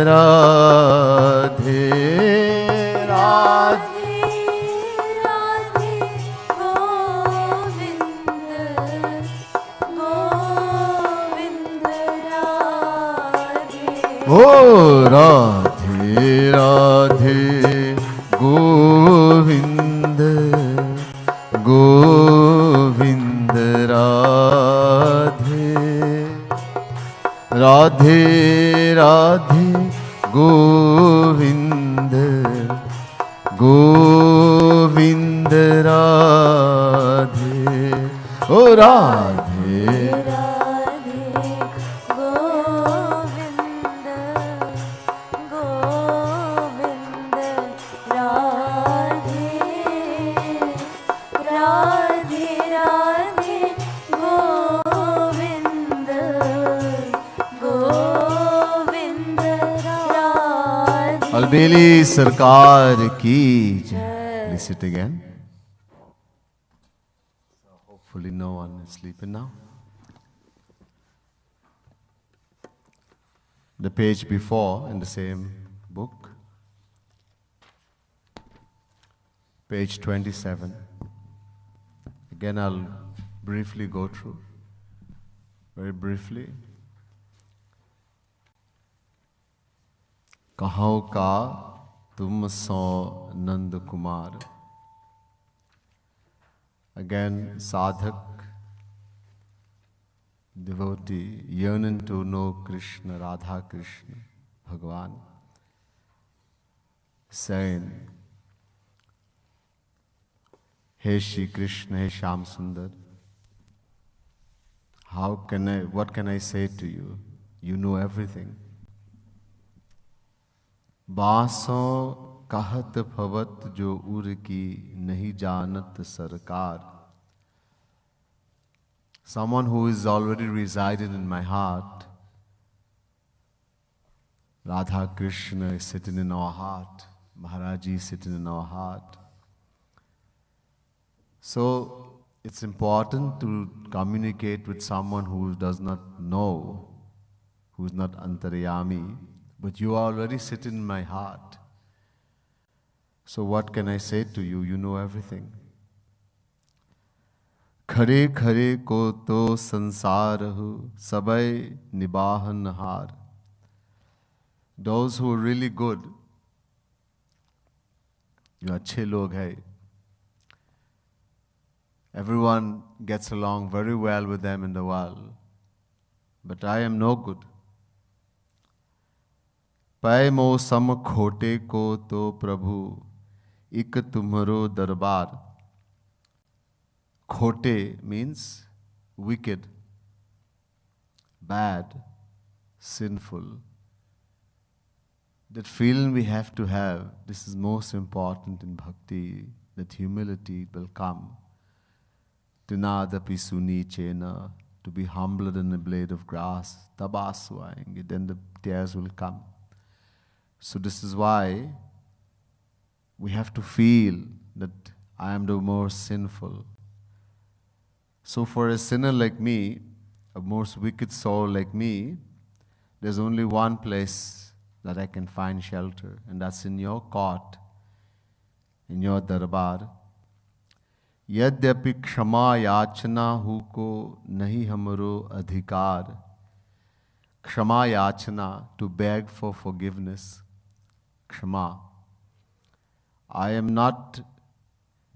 राधे राधे राधे गोविंद गोविंद राधे ओ राधे राधे गोविंद गोविंद राधे राधे राधे गोविंद गोविंद राधे ओ राधे राधे गोविंद गोविंद राधे राधे राधे गोविंद गोविंद राधे अलबेली सरकार की जय. Please sit again. Hopefully no one is sleeping now. The page before in the same book, page 27. Again, I'll briefly go through, very briefly. कहो का तुम सो Nand Kumar. Again, sadhak, devotee, yearning to know Krishna, Radha Krishna, Bhagavan, saying, Hey Shri Krishna, Hey Shyam Sundar, what can I say to you? You know everything. बांसों कहत भवत जो उर की नहीं जानत सरकार. Someone who is already resided in my heart. Radha Krishna is sitting in our heart. Maharaji is sitting in our heart. So it's important to communicate with someone who does not know, who is not Antaryami, but you are already sitting in my heart. So what can I say to you? You know everything. खरे खरे को तो संसार हो सबय निबाहन हार. Those who are really good, जो अच्छे लोग हैं, everyone gets along very well with them in the world. But I am no good. पै मो सम खोटे को तो प्रभु इक तुम्हरो दरबार. Khote means wicked, bad, sinful. That feeling we have to have, this is most important in bhakti, that humility will come. Tinadapi suni chena, to be humbler than a blade of grass, tabasu aayenge, then the tears will come. So this is why we have to feel that I am the more sinful. So for a sinner like me, a most wicked soul like me, there's only one place that I can find shelter, and that's in your court, in your darbar. यद्यपि क्षमा याचना who co नहीं हमरो अधिकार. क्षमा याचना, to beg for forgiveness. Kshama. I am not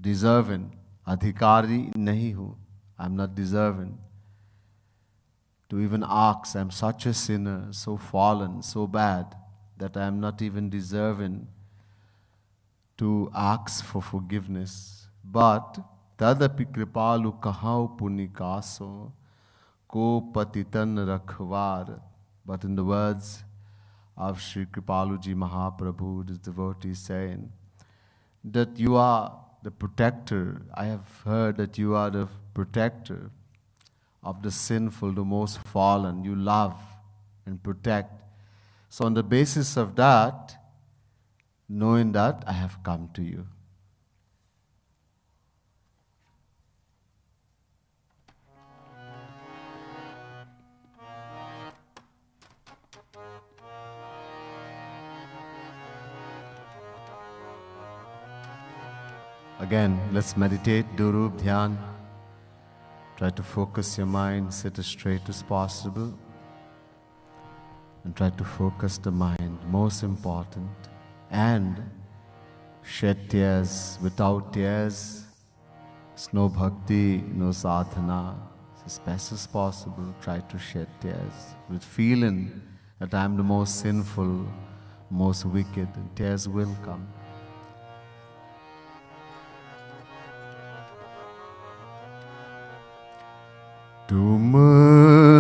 deserving. Adhikari nahi hu. I'm not deserving to even ask. I'm such a sinner, so fallen, so bad, that I'm not even deserving to ask for forgiveness. But tadapi kripalu kahau punikaso ko patitan rakhwar. But in the words of Sri Kripaluji Mahaprabhu, this devotee is saying that you are the protector. I have heard that you are the protector of the sinful, the most fallen. You love and protect. So on the basis of that, knowing that, I have come to you. Again, let's meditate, do Rup Dhyan. Try to focus your mind, sit as straight as possible. And try to focus the mind, most important. And shed tears. Without tears, there's no bhakti, no sadhana. As best as possible, try to shed tears. With feeling that I'm the most sinful, most wicked, and tears will come. तुम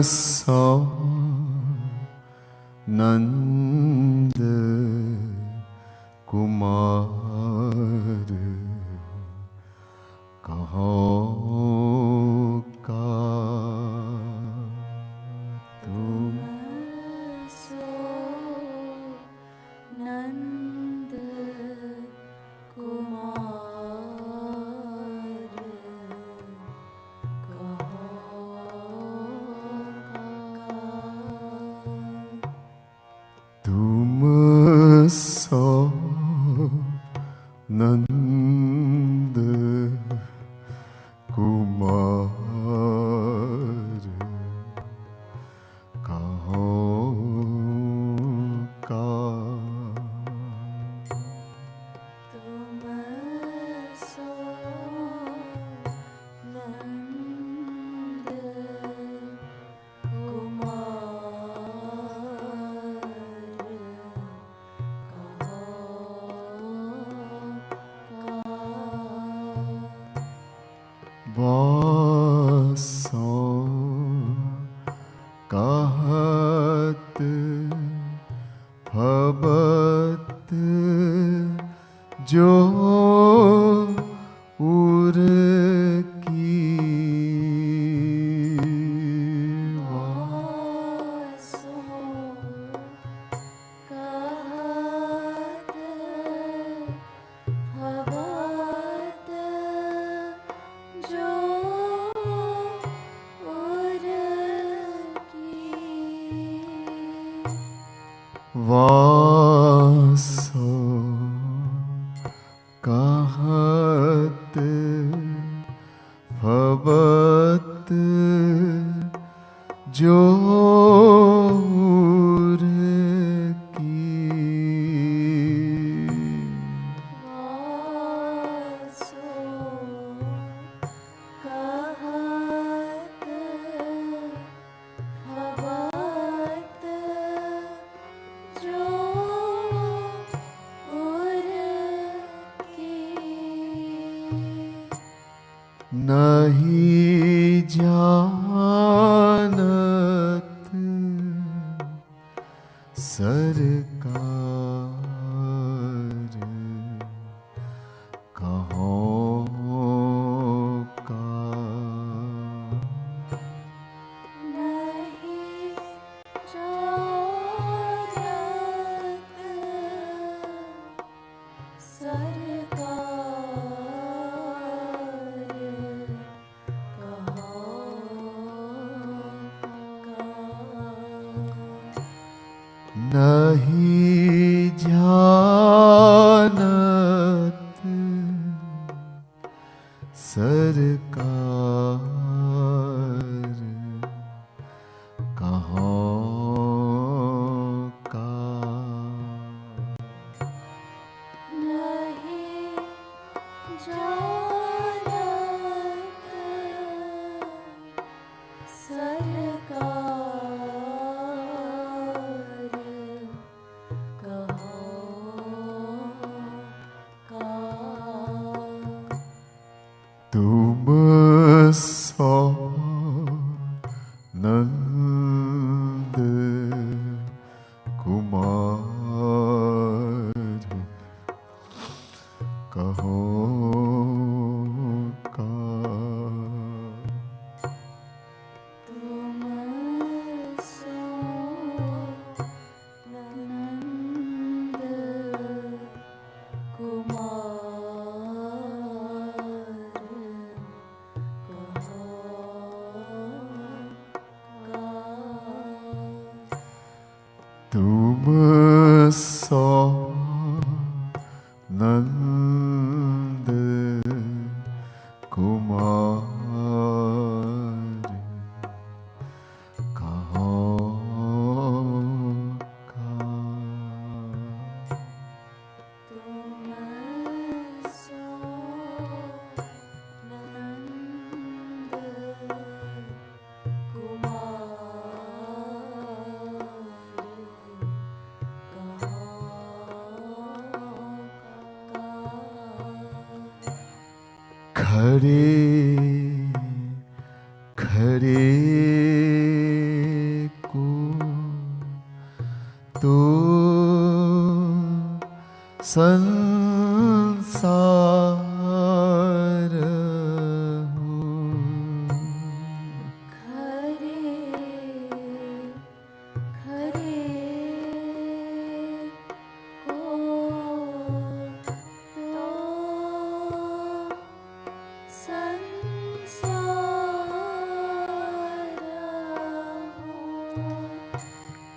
सा नंद कुमार कहो का तुम सो नंद कुमार तुम सो नंद कुमार कहो का तुम सो नंद कुमार वासो कहत भबत जो उर की वासो कहत भवत जो उर की वासो कहत भबत जो उर की वासो कहत भवत जो उर की नहीं जानत सरकार कहो का नहीं जानत सरकार कहो नहीं जानत सरकार कहो का नहीं जानत सरकार कहो का तुम सो नंद कुमार कहो का तुम सो नंद कुमार कहो का तुम सो नंद खरे खरे को तो संसार हो। खरे खरे को तो संसार हो।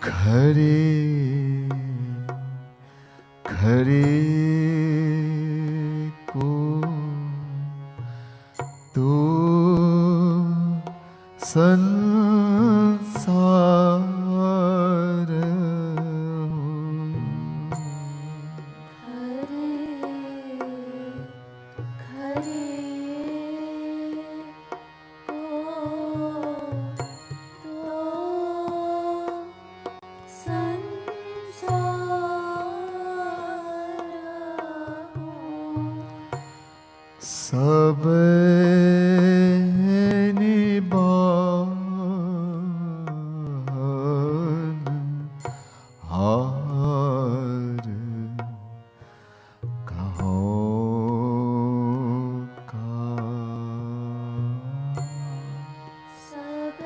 खरे खरे को तो संसार हो। खरे को तो संसार हो। सब निबान हार कहो का। सब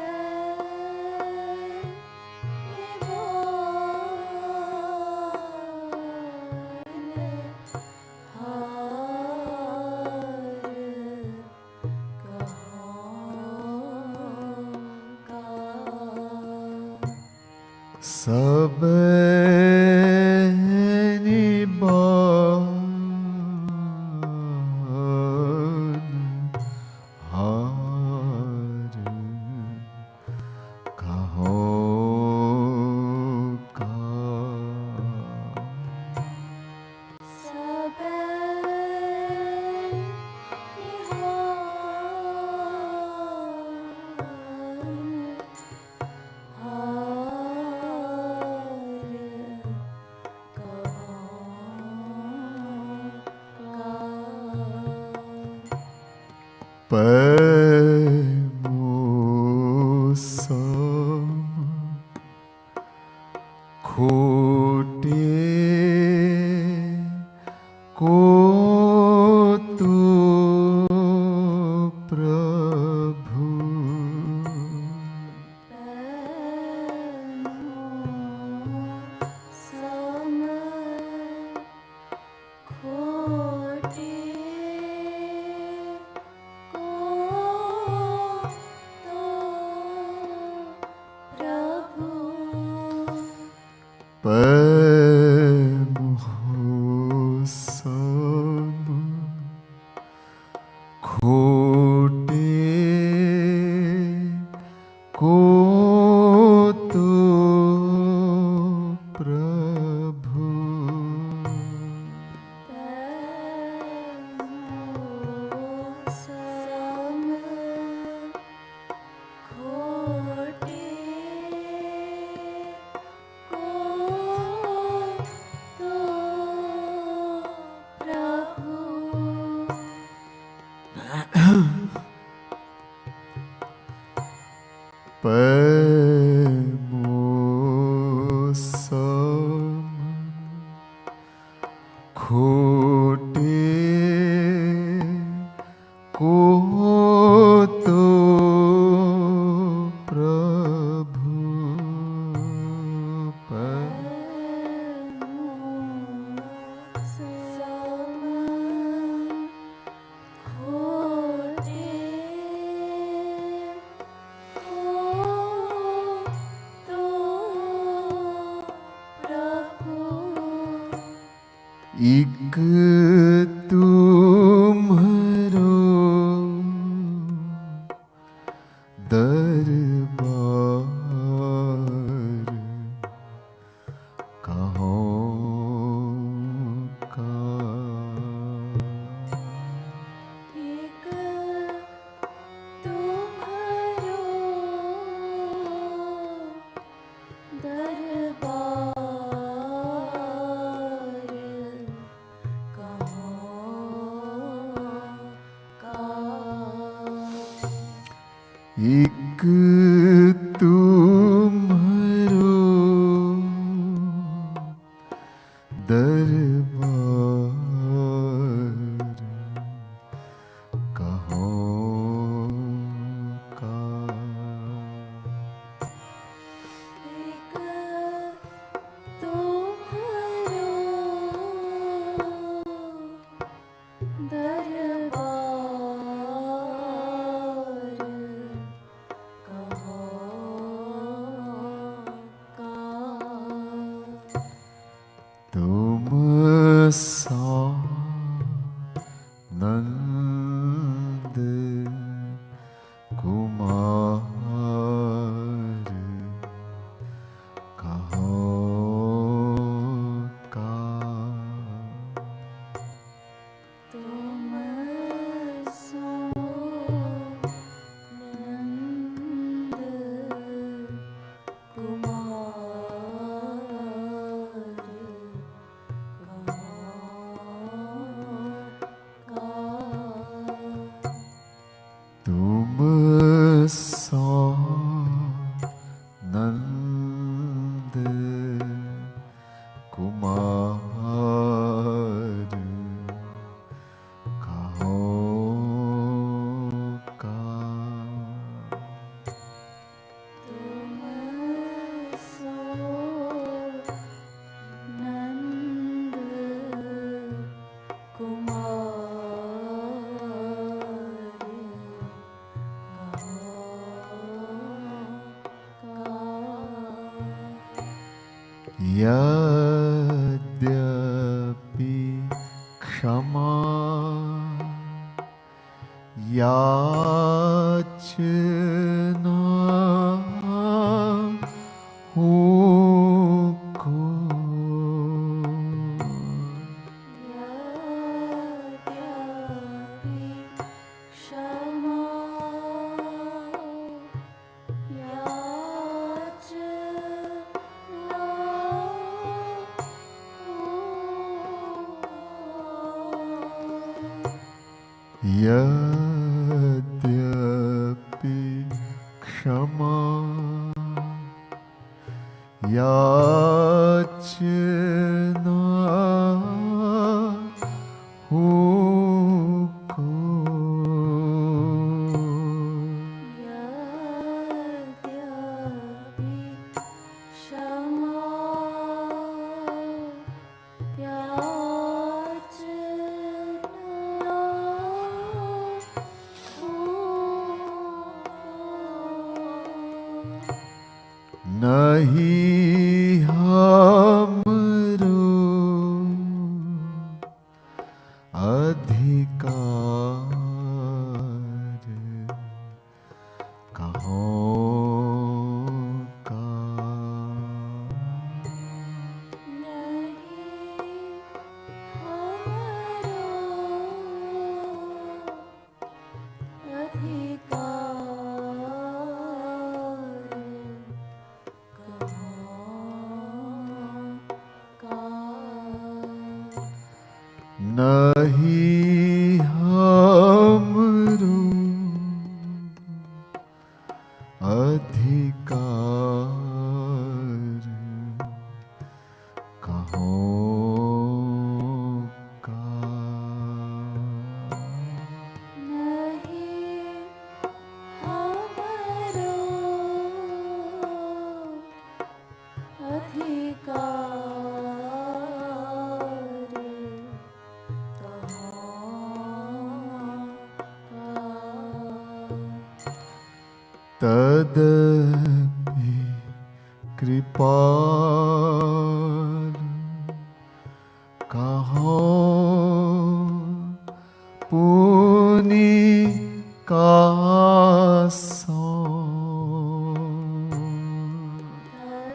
सब निबान हार कहो का। सब पैमोसम खोटे को तो प्रभु सम खोटे को तो प्रभु पैमोसम खोटे को तो प्रभु सम खोटे को तो प्रभु पैमोसम खोटे को तो प्रभु सम खोटे को तो प्रभु इक तुम्हरो दरबार कहो का। एक तुम्हारो दरबार कहो का। एक तुम्हारो दरबार कहाँ का। एक तुम्हारो दरबार कहाँ का। तुम सा नंद कुमार कहाँ का। तुम सो नंद कुमार तुम सा नंद कुमार कहाँ का। तुम सो नंद यद्यपि क्षमा याचना को। यद्यपि क्षमा याचना यद्यपि क्षमा याचना को। यद्यपि क्षमा याचना नहीं हमरो अधिकार कहाँ का। नहीं हमरो अधिकार कहाँ का। नहीं हमरो अधिकार कहाँ का। नहीं हमरो अधिकार कहाँ का। तदपि कृपाल कहाँ पुनि कासा।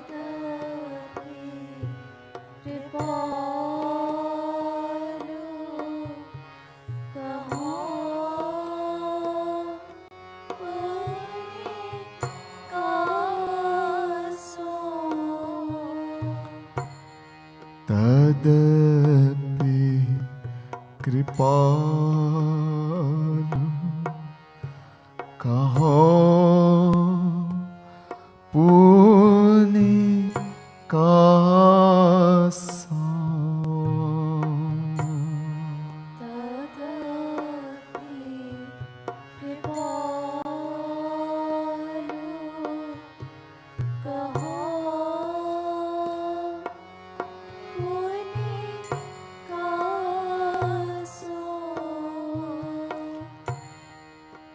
तदपि कृपालु कहाँ पुनिकासो। तदपि कृपाल कहाँ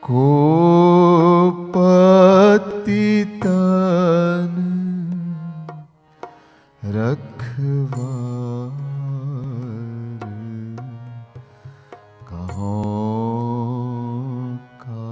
को पतितन रखवार कहो का।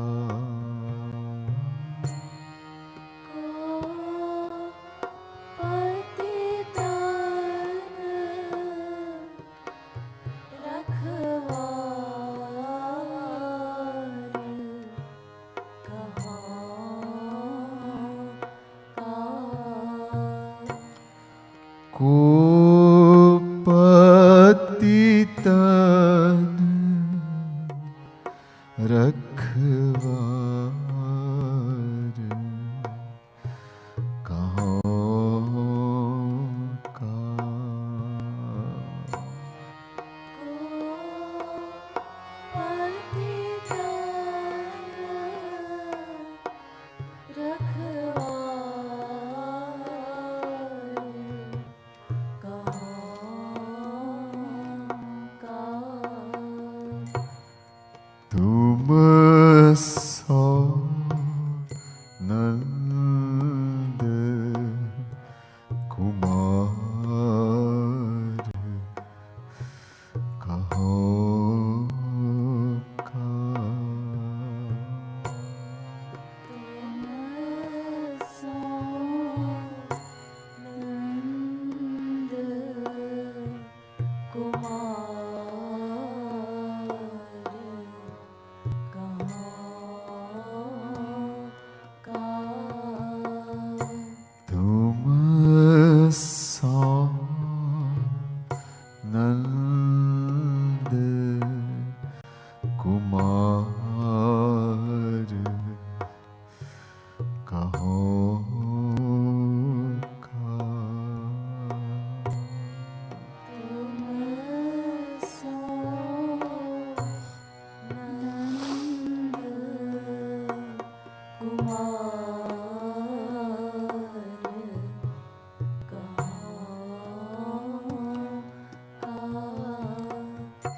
को पतितन रखवार कहो का। तुम सो नंद कुमार कहो का। तुम सो नंद कुमार कहो का।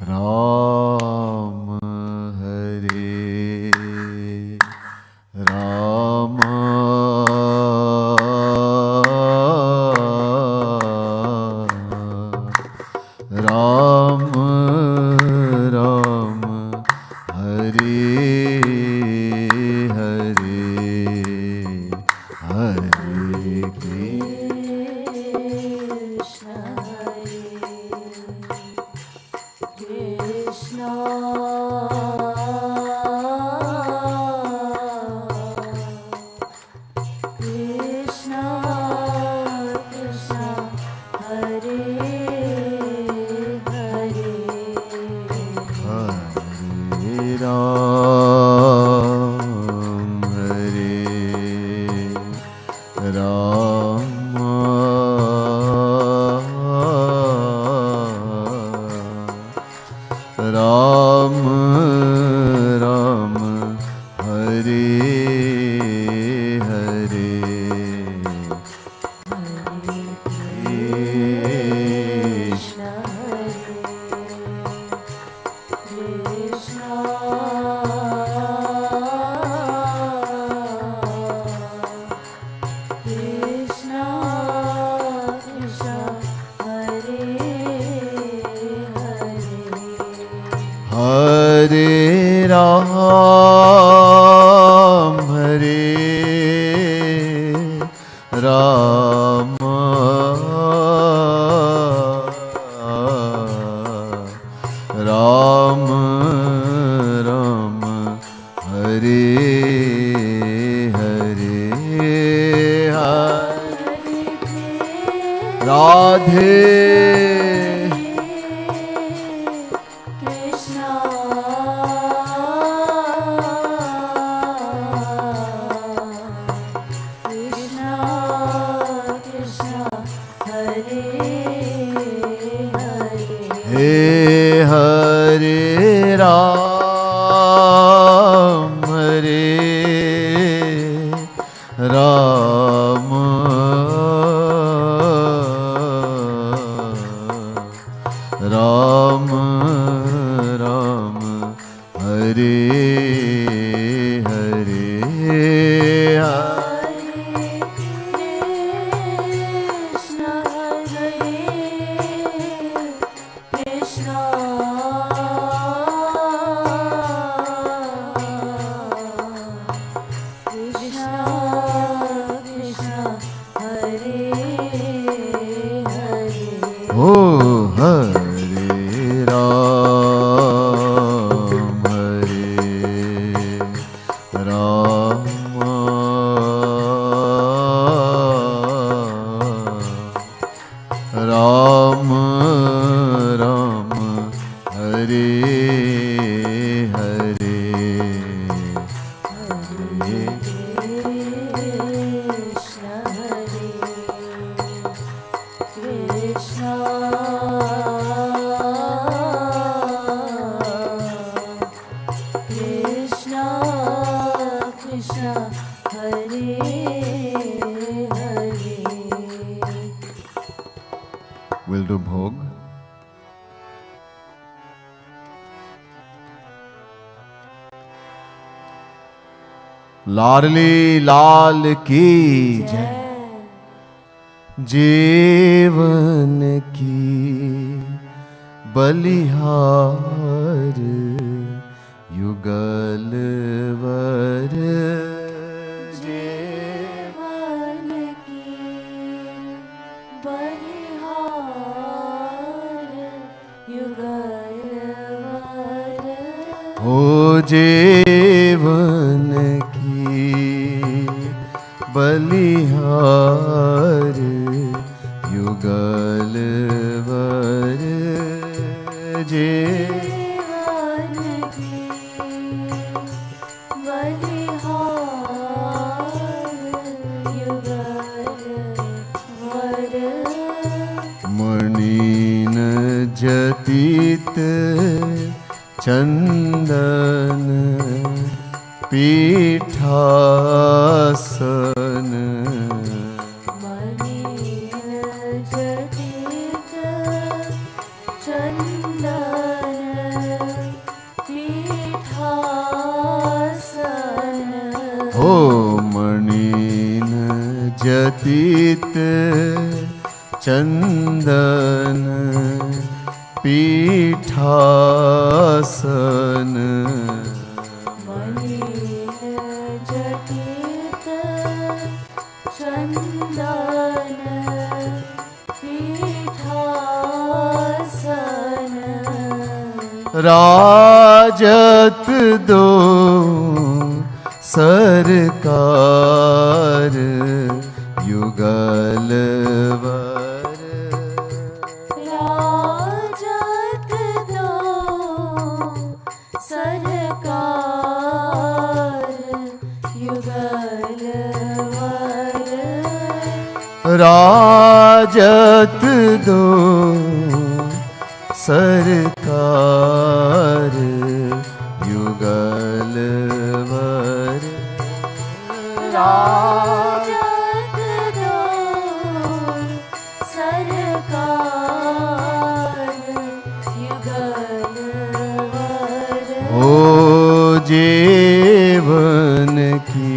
राम हरे Ram Ram Ram Hare Hare Hare Krishna Krishna Krishna Hare Hare Hare Ram Hare Ram Ram Ram Hare Hare Krishna Krishna Krishna Krishna Hare Hare Hare Ram Hare Ram Ram Ram Hare Hare Radhe Krishna Krishna Krishna Hare Hare Hare Ram Hare Ram Ram Ram Hare O Hare Ram Ram Ram Hare Hare Hare Krishna Krishna Hare Hare. We'll do bhog. लाडली लाल की जय, जीवन की बलिहार युगलवर जीवन की बलिहार युगलवर. हो जीवन की बलिहार युगलवर जीवन की बलिहार युगलवर. मणिन जतीत चंदन पीठासन मणिन जटित चंदन पीठासन. हो मणिन जतीत चंदन पीठासन मणिन जटित चंदन पीठासन. राजत दो सरकार युगलवर राजत दो सरकार युगलवर. राजत दो सरकार युगलवर राजत दो सरकार युगलवर. हो जीवन की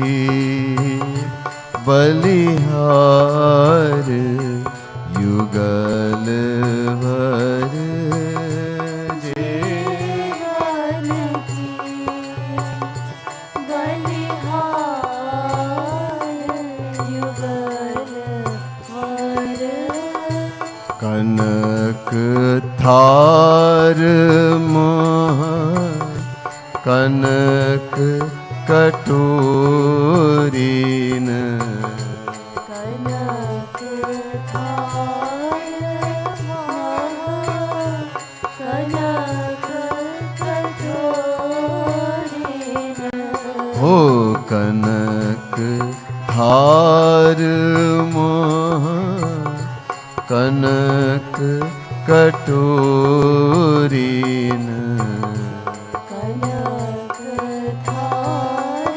बलिहार युगलवर जीवन की बलिहार युगलवर. कनक थार मह कनक कटोरीन कनक थार कनक कटोरीन. हो कनक थार मह कनक कटोरीन कनक थार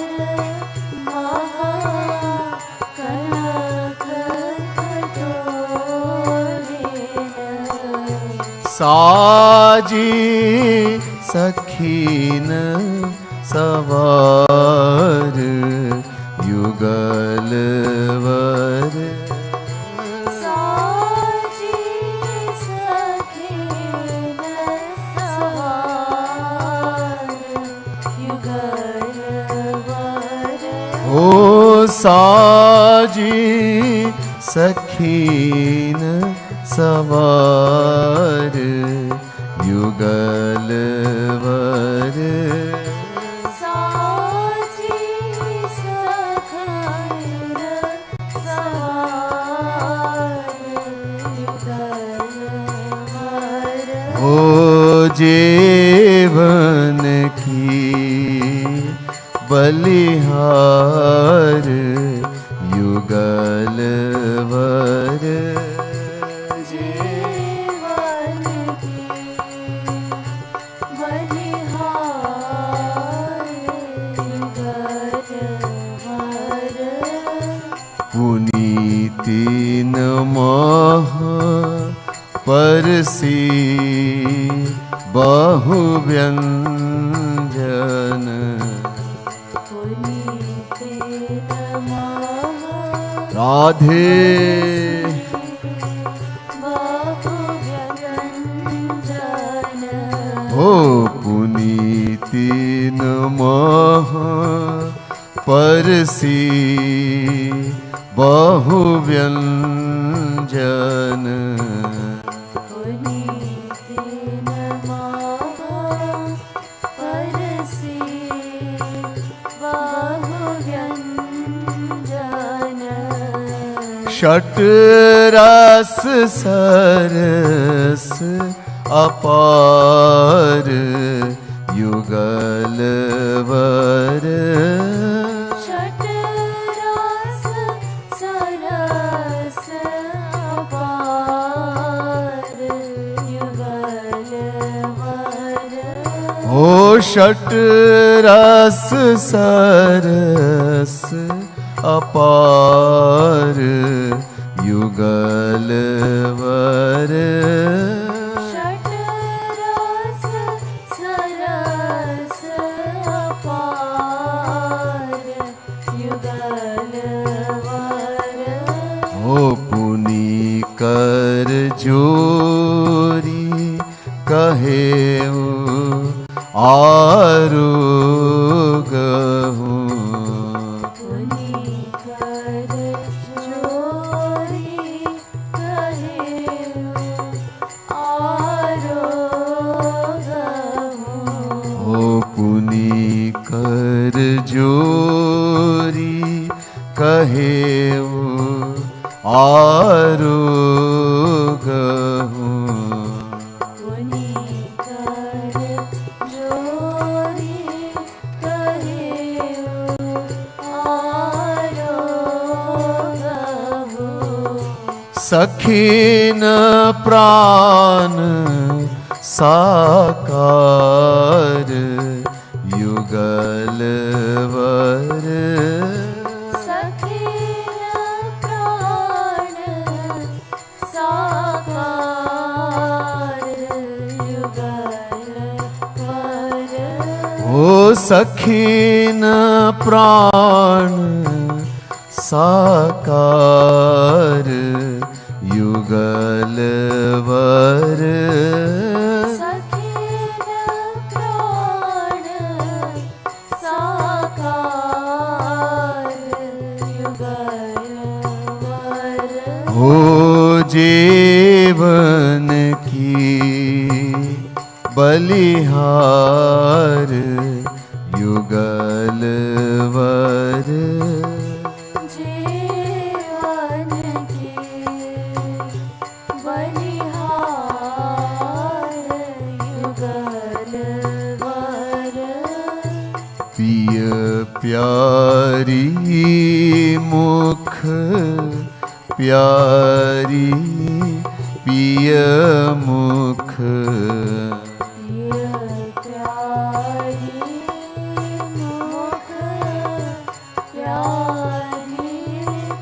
कनक कटोरीन. साजी सखीन सवार युगलवर साजी सखीन सवार युगलवर. ओ साजी सखीन सवार युगल वर साची सखर सवार युगल वर हो जीवन की बलिहार युगल वर जीवन की बलिहार युगल वर पुनीति नमः परसी बहु व्यंजन पुनीते नमः राधे बहु व्यंजन हो पुनीति नमः परसी बहु व्यंजन पुनीते नमः परसी बहु व्यंजन षट रस सरस अपार युगल वर षट रस सरस अपार युगल वर हो षट रस सरस अपार युगल वर षट रस सरस अपार युगल वर हो पुनि कर जोरी कहेऊ आरोगहु पुनि कर जोरी कहेऊ आरोगहु हो पुनि कर जोरी कहेऊ आरोगहु पुनि कर जोरी कहेऊ आरोगहु सखीन प्राण साकार युगल वर सखीन प्राण साकार युगल वर हो सखीन प्राण साकार युगल वर सखीन प्राण साकार युगल वर हो जीवन की बलिहार युगल वर जीवन की बलिहार युगल वर पिय प्यारी मुख प्यारी पिय मुख प्रिय प्यारी मुख प्यारी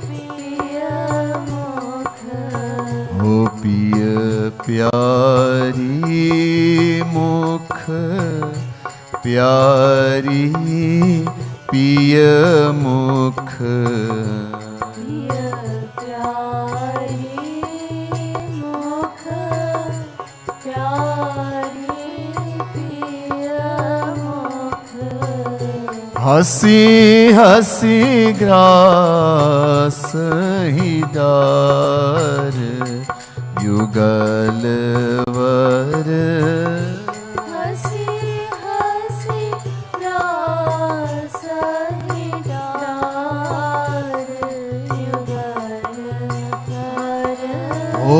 प्रिय मुख हो पिय प्यारी मुख प्यारी पिय मुख प्रिय प्यारी मुख प्यारी प्रिय मुख हसी हसी ग्रास ही डार युगल वर हसी हसी रास ही डार युगल पर ओ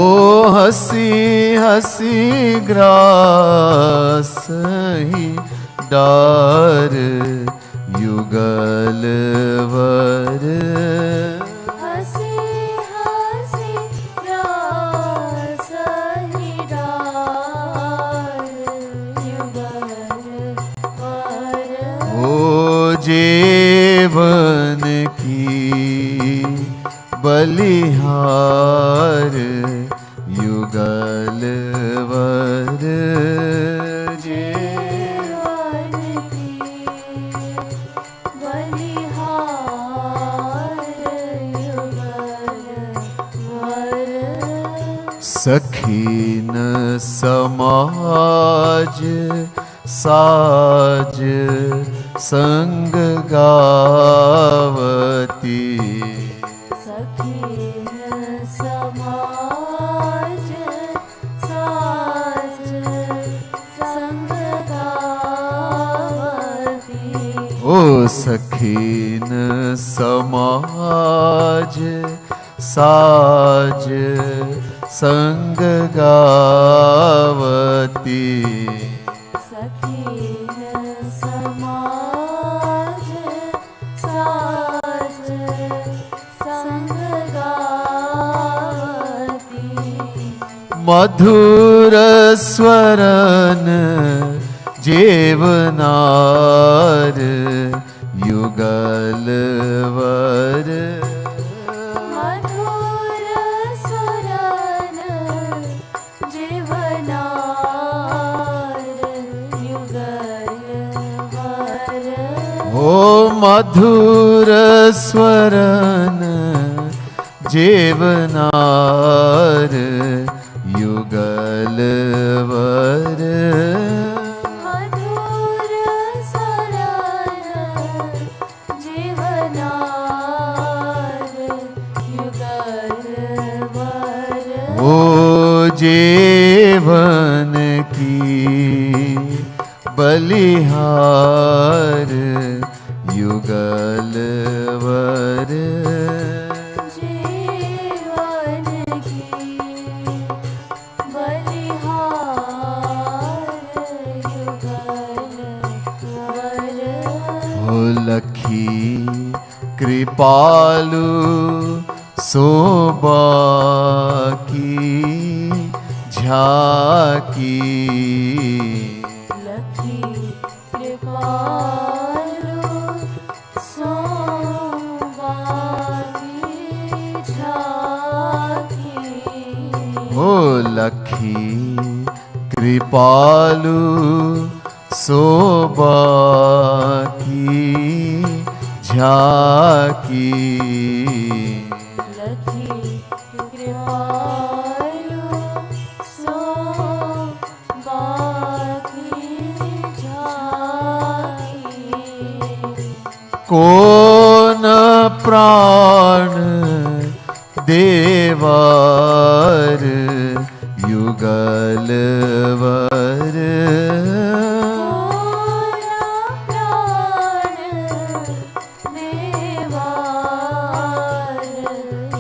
हसी हसी ग्रास ही डार युगल वर हसी हसी रास ही डार युगल पर ओ जीवन की बलिहार युगल वर जीवन की बलिहार युगल वर सखीन समाज साज संग गावती सखीन समाज साज संग गावती ओ सखीन समाज साज संग गावती सखीन समाज साज संग गावती मधुर स्वरन जीवनार युगल वर मधुर सुरन जीवनार युगल वर ओ मधुर स्वरन जीवनार युगल वर मधुर सुरन जीवनार युगल वर ओ जीवन की बलिहार युगल वर जीवन की बलिहार युगल वर ओ लखी कृपालु सोबा की झाकी लखी कृपालु सोबाकी झाकी ओ लखी कृपालु सोबा की झाकी लखी कृपालु सोबाकी झाकी कौन प्राण देवार युगल वर प्राण देवार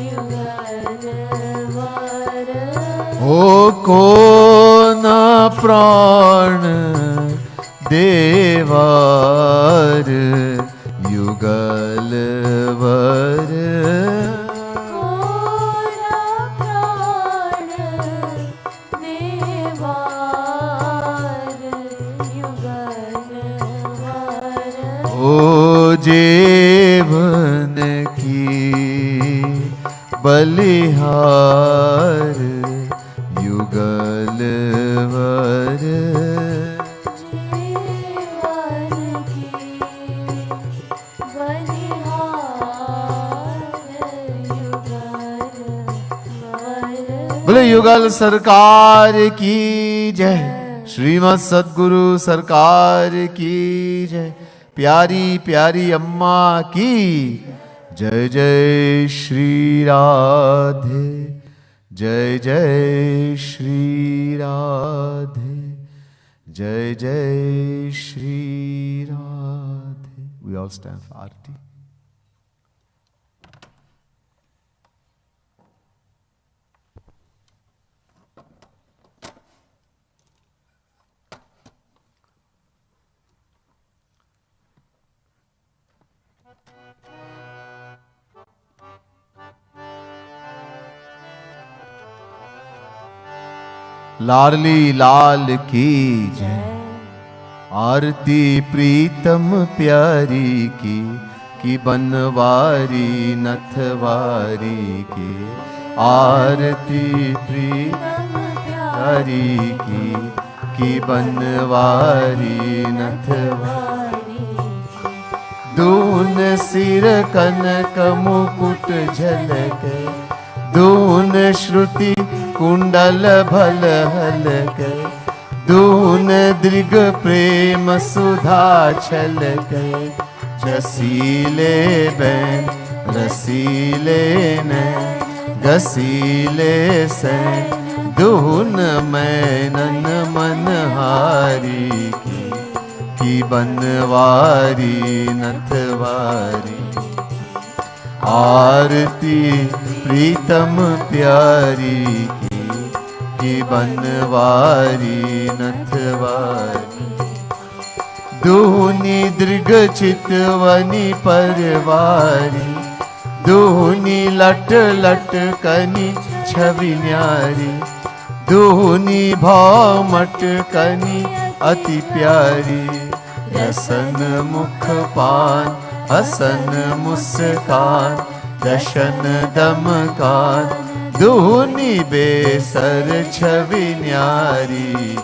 युगल वर ओ कौन प्राण देवार युगल वर प्राण देवार युगल वर ओ जीवन की बलिहार युगल वर जीवन की बलिहार युगल वर बोले युगल सरकार की जय, श्रीमद सद्गुरु सरकार की जय, प्यारी प्यारी अम्मा की जय। जय श्री राधे, जय जय श्री राधे, जय जय Shri Radhe. We all stand for Aarti. लाडली लाल की जय, आरती प्रीतम प्यारी की बनवारी नथवारी की. आरती प्रीतम प्यारी की बनवारी नथवारी. दून सिर कनक मुकुट झलके, दून श्रुति कुंडल भल हलके, दून दृग प्रेम सुधा छलके. जसीले बैन रसीले नैन, गसीले सैन दून मैनन मनहारी की बनवारी नथवारी. आरती प्रीतम प्यारी की बनवारी नथवारी. दूनी दृग चितवनी परवारी, दूनी लट लट कनी छवि न्यारी, दूनी भाव मटकनी अति प्यारी. रसन मुख पान हसन मुस्कान, दशन दमकान दूनी बेसर छवि न्यारी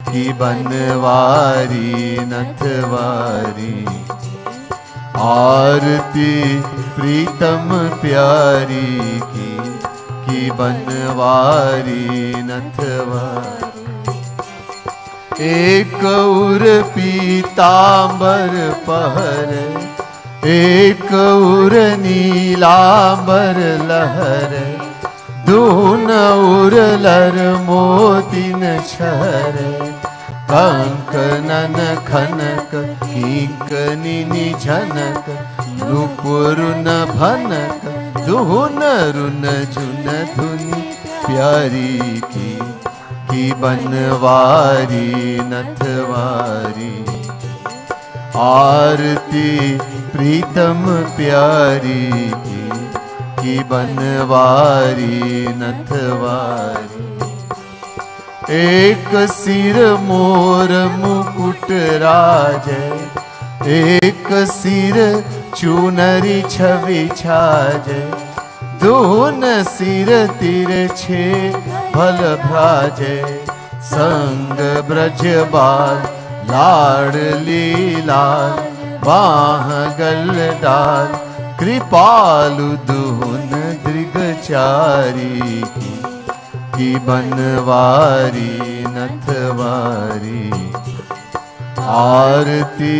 की बनवारी नथवारी. आरती प्रीतम प्यारी की बनवारी नथवारी. एक उर पीतांबर पहर, एक उर नीलांबर लहर, दून उर लर मोतिन छर. कंकनन खनक किंकनी झनक, नुपुरुन भनक दुहुन रुन झुन धुनि प्यारी की बनवारी नथवारी. आरती प्रीतम प्यारी की बनवारी नथवारी. एक सिर मोर मुकुट राजे, एक सिर चुनरी छवि छाजे, दून सिर तिरछे भल भ्राजे. संग ब्रज बाल लाडली लाल, बाह गल डाल कृपालु दून दृगचारी की बनवारी नथवारी. आरती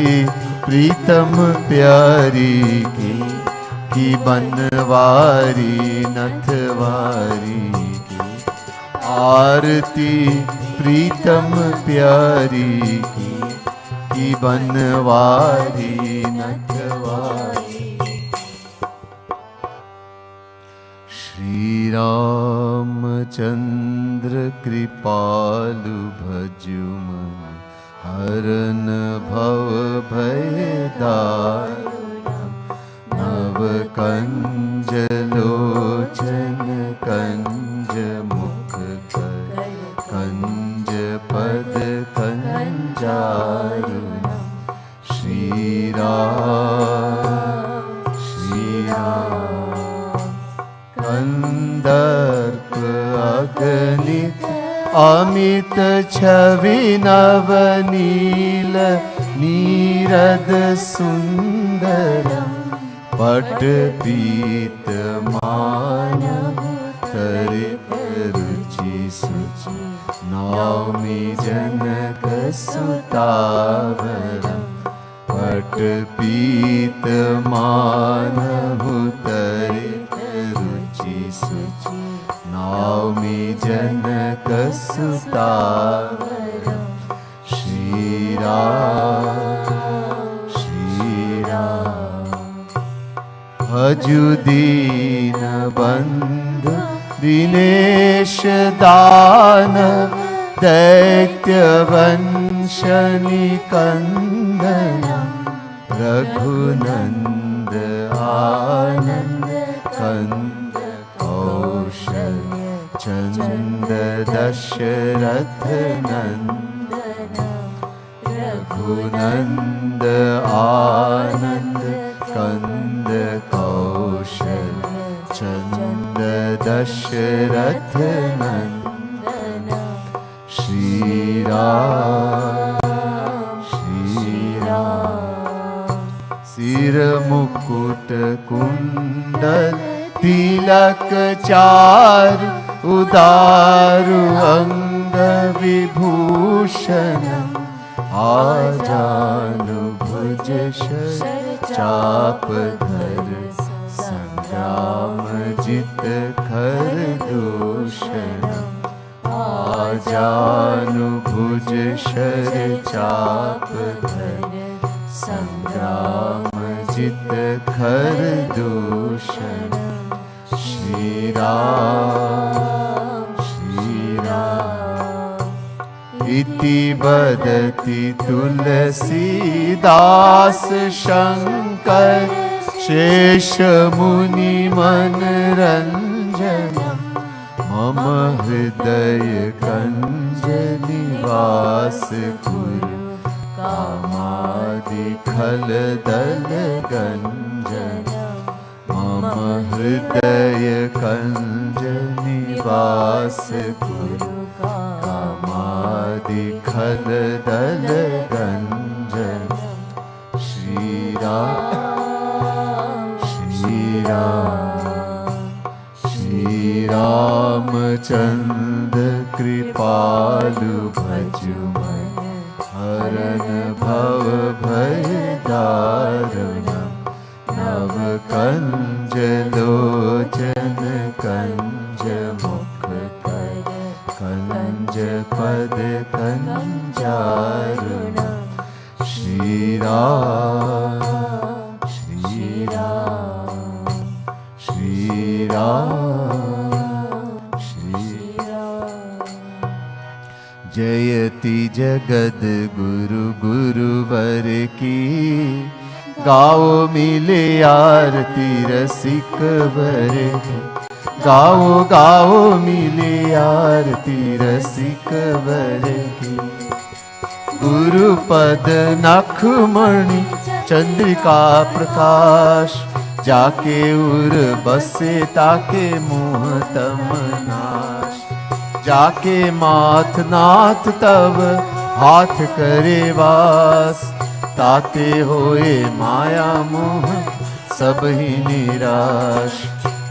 प्रीतम प्यारी की बनवारी नथवारी. आरती प्रीतम प्यारी की बनवारी नथवारी. श्री रामचंद्र कृपालु भजुमन, हरन भव भय दारुणम. नव कंज लोचन कंज मुख कर, कंज पद कंजारुणम. श्री राम श्री राम. कंदर्प अगणित अमित छवि नवनील नीरद सुंदरम. पट पीत मानव तरित रुचि सुचि, नौमि जनक सुतावरम. पट पीत मानव तरित रुचि सुचि, नौमि जनक सुता श्री राम श्री राम। भजु दीन बंधु दिनेश दानव दैत्य वंश निकंदनम रघुनंद आनंद कंद कौशल्य चंद दशरथ नंदन रघुनंद आनंद कंद कौशल्य चंद दशरथ नंदन श्री राम श्री राम। सिर मुकुट कुंडल तिलक चारु उदारु अंग विभूषण आजानु भुज चाप धर संग्राम जित खर दूषण आजानु भुज चाप धर संग्राम जित खर दूषण श्री राम श्री राम। इति बदति तुलसीदास शंकर शेष मुनि मनरंजन मम हृदय कंज निवास कुरु कामादि खल दल गंजन मम हृदय कंज निवास कुरु कामादि खल दल गंजन श्री राम श्री राम। श्री रामचंद्र कृपालु भजु मन हरन भव भय दारुणम नव कंज लोचन कंज मुख कर कंज पद कंजारुणम श्री राम श्री राम श्री राम श्री राम। जयति जगद गुरु गुरुवर की गाओ मिले आरती रसिक वर की गाओ गाओ मिले आरती रसिक वर की। गुरुपद नखमणि चंद्रिका प्रकाश जाके उर बसे ताके मुँह तम नाश जाके माथ नाथ तब हाथ करे वास ताते होए माया मोह सब ही निराश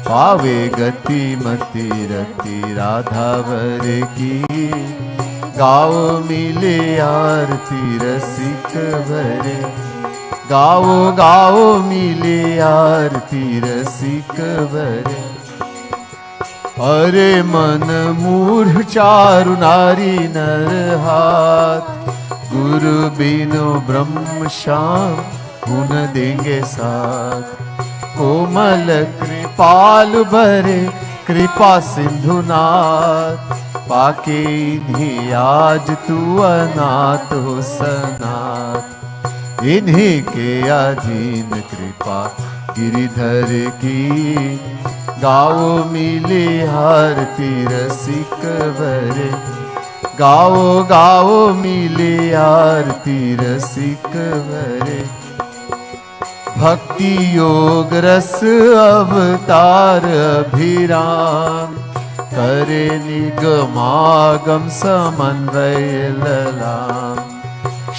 पावे गति मति रति राधावर की गाओ मिले आरती रसिक भरे गाओ गाओ मिले आरती रसिक भरे। अरे मन मूढ़ चारु नारी नर हाथ गुरु बिनु ब्रह्म शाम गुण देंगे साथ कोमल कृपाल भरे कृपा सिंधुनाथ पाके इन्हीं आज तू अनाथ हो सनाथ इन्हीं के अधीन कृपा गिरिधर की गाओ मिले आरती रसिक भरे गाओ गाओ मिले आरती रसिक भरे। भक्ति योग रस अवतार अभिराम करे निगमागम समन्वय ललाम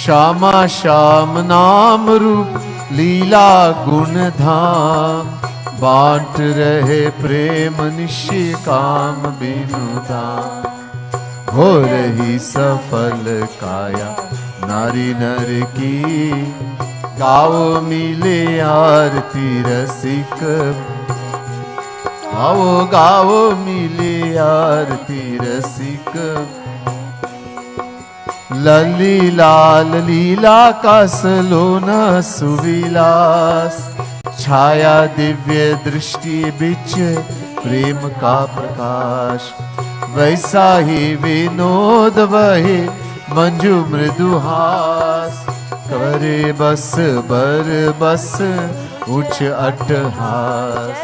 श्यामा श्याम नाम रूप लीला गुण धाम बांट रहे प्रेम निशिकाम बिनु दाम हो रही सफल काया नारी नर की गाओ मिले आरती रसिक गाओ गाओ मिले आरती रसिक लली लाल लीला का सलोना सुविलास छाया दिव्य दृष्टि बिच प्रेम का प्रकाश वैसा ही विनोद वहे मंजू मृदुहास करे बस बर बस उच्च अट्टहास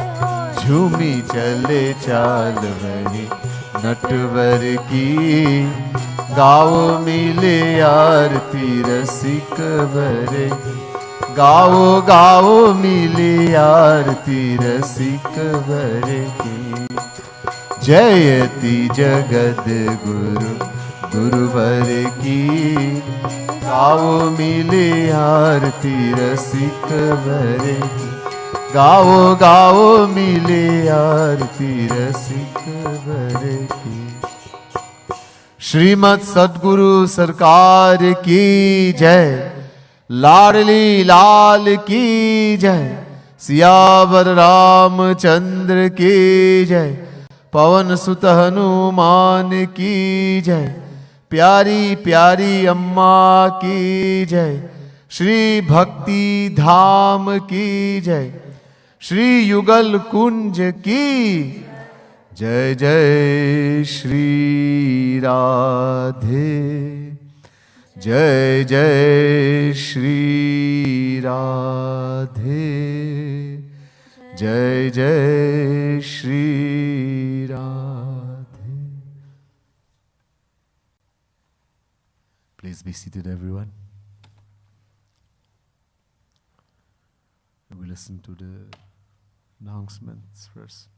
झूमी चले चाल वही नटवर की गाओ मिले आरती रसिक भरे गाओ गाओ मिले आरती रसिक भरे की जयति जगद गुरु गुरुवर की गाओ मिले आरती रसिक भरे की गाओ गाओ मिले आरती रसिक भरे की। श्रीमद सद्गुरु सरकार की जय, लाडली लाल की जय, सियावर रामचंद्र की जय, पवन सुत हनुमान की जय, प्यारी प्यारी अम्मा की जय, श्री भक्ति धाम की जय, श्री युगल कुंज की जय जय श्री राधे, जय जय श्री राधे, जय जय Shri Radhe. Please be seated, everyone. We listen to the announcements first.